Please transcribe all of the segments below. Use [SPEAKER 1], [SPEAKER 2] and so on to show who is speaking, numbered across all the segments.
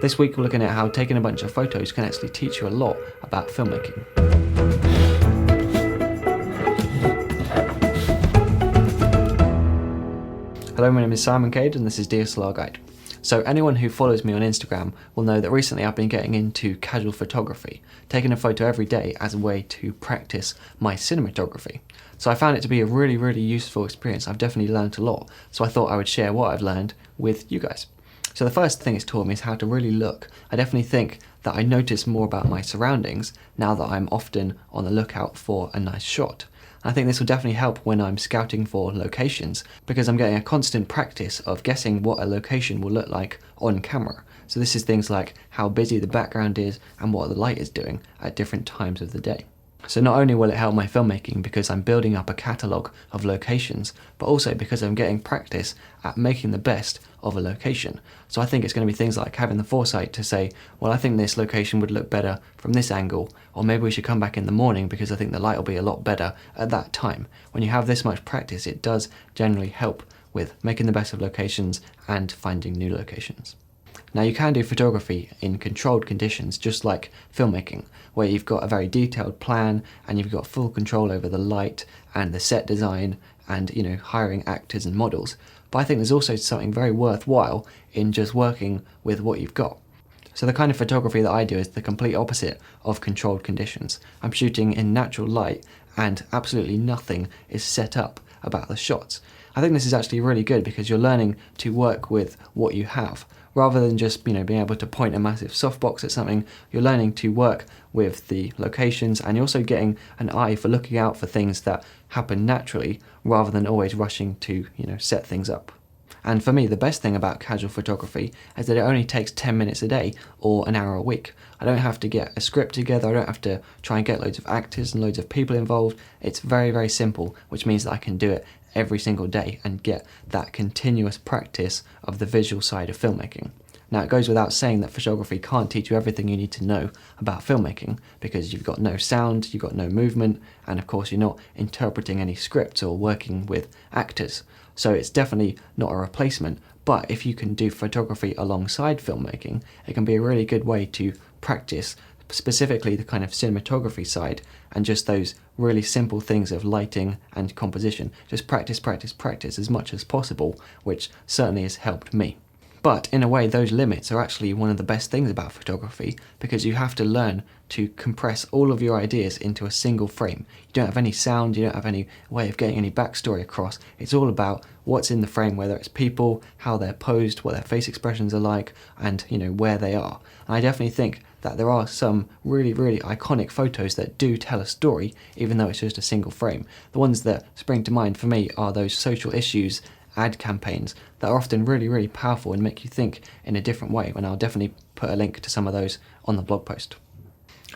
[SPEAKER 1] This week we're looking at how taking a bunch of photos can actually teach you a lot about filmmaking. Hello, my name is Cade and this is DSLRguide. So anyone who follows me on Instagram will know that recently I've been getting into casual photography, taking a photo every day as a way to practice my cinematography. So I found it to be a really useful experience. I've definitely learned a lot, so I thought I would share what I've learned with you guys. So the first thing it's taught me is how to really look. I definitely think that I notice more about my surroundings now that I'm often on the lookout for a nice shot. I think this will definitely help when I'm scouting for locations, because I'm getting a constant practice of guessing what a location will look like on camera. So this is things like how busy the background is and what the light is doing at different times of the day. So not only will it help my filmmaking because I'm building up a catalogue of locations, but also because I'm getting practice at making the best of a location. So I think it's going to be things like having the foresight to say, well, I think this location would look better from this angle, or maybe we should come back in the morning because I think the light will be a lot better at that time. When you have this much practice, it does generally help with making the best of locations and finding new locations. Now you can do photography in controlled conditions just like filmmaking, where you've got a very detailed plan and you've got full control over the light and the set design and, hiring actors and models. But I think there's also something very worthwhile in just working with what you've got. So the kind of photography that I do is the complete opposite of controlled conditions. I'm shooting in natural light and absolutely nothing is set up about the shots. I think this is actually really good because you're learning to work with what you have. Rather than just being able to point a massive softbox at something, you're learning to work with the locations and you're also getting an eye for looking out for things that happen naturally rather than always rushing to set things up. And for me, the best thing about casual photography is that it only takes 10 minutes a day or an hour a week. I don't have to get a script together, I don't have to try and get loads of actors and loads of people involved. It's very simple, which means that I can do it every single day and get that continuous practice of the visual side of filmmaking. Now it goes without saying that photography can't teach you everything you need to know about filmmaking because you've got no sound, you've got no movement, and of course you're not interpreting any scripts or working with actors. So it's definitely not a replacement, but if you can do photography alongside filmmaking, it can be a really good way to practice specifically the kind of cinematography side and just those really simple things of lighting and composition. Just practice as much as possible, which certainly has helped me. But in a way, those limits are actually one of the best things about photography because you have to learn to compress all of your ideas into a single frame. You don't have any sound, you don't have any way of getting any backstory across. It's all about what's in the frame, whether it's people, how they're posed, what their face expressions are like, and where they are. And I definitely think that there are some really iconic photos that do tell a story, even though it's just a single frame. The ones that spring to mind for me are those social issues ad campaigns that are often really powerful and make you think in a different way, and I'll definitely put a link to some of those on the blog post.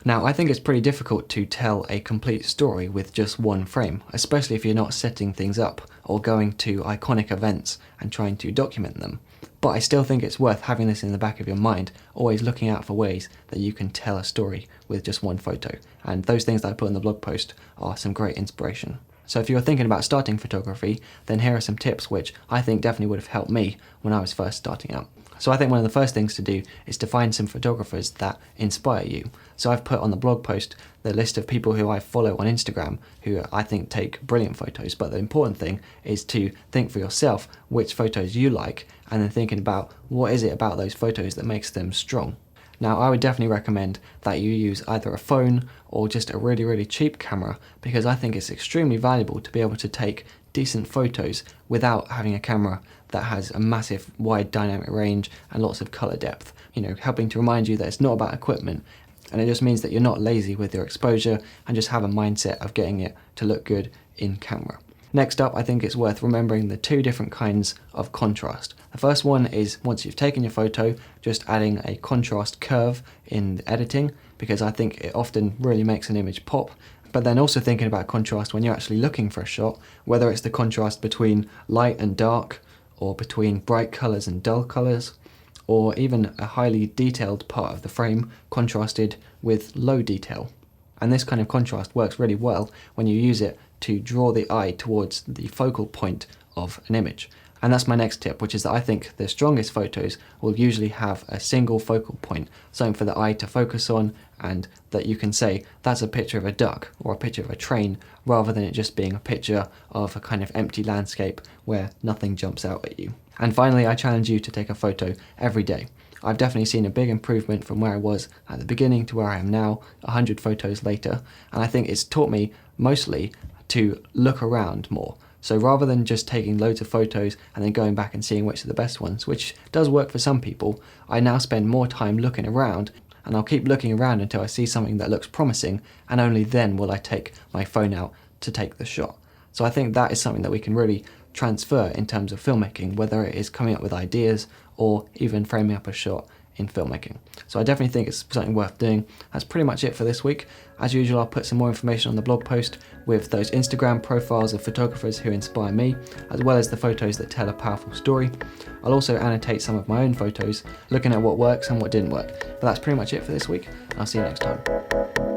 [SPEAKER 1] Now, I think it's pretty difficult to tell a complete story with just one frame, especially if you're not setting things up or going to iconic events and trying to document them. But I still think it's worth having this in the back of your mind, always looking out for ways that you can tell a story with just one photo. And those things that I put in the blog post are some great inspiration. So if you're thinking about starting photography, then here are some tips which I think definitely would have helped me when I was first starting out. So I think one of the first things to do is to find some photographers that inspire you. So I've put on the blog post the list of people who I follow on Instagram who I think take brilliant photos, but the important thing is to think for yourself which photos you like and then thinking about what is it about those photos that makes them strong. Now, I would definitely recommend that you use either a phone or just a really cheap camera because I think it's extremely valuable to be able to take decent photos without having a camera that has a massive wide dynamic range and lots of color depth, helping to remind you that it's not about equipment, and it just means that you're not lazy with your exposure and just have a mindset of getting it to look good in camera. Next up, I think it's worth remembering the two different kinds of contrast. The first one is once you've taken your photo, just adding a contrast curve in editing, because I think it often really makes an image pop. But then also thinking about contrast when you're actually looking for a shot, whether it's the contrast between light and dark, or between bright colours and dull colours, or even a highly detailed part of the frame contrasted with low detail. And this kind of contrast works really well when you use it to draw the eye towards the focal point of an image. And that's my next tip, which is that I think the strongest photos will usually have a single focal point, something for the eye to focus on, and that you can say that's a picture of a duck or a picture of a train, rather than it just being a picture of a kind of empty landscape where nothing jumps out at you. And finally, I challenge you to take a photo every day. I've definitely seen a big improvement from where I was at the beginning to where I am now, 100 photos later, and I think it's taught me mostly to look around more. So rather than just taking loads of photos and then going back and seeing which are the best ones, which does work for some people, I now spend more time looking around, and I'll keep looking around until I see something that looks promising, and only then will I take my phone out to take the shot. So I think that is something that we can really transfer in terms of filmmaking, whether it is coming up with ideas or even framing up a shot in filmmaking. So I definitely think it's something worth doing. That's pretty much it for this week. As usual, I'll put some more information on the blog post with those Instagram profiles of photographers who inspire me, as well as the photos that tell a powerful story. I'll also annotate some of my own photos, looking at what works and what didn't work. But that's pretty much it for this week. I'll see you next time.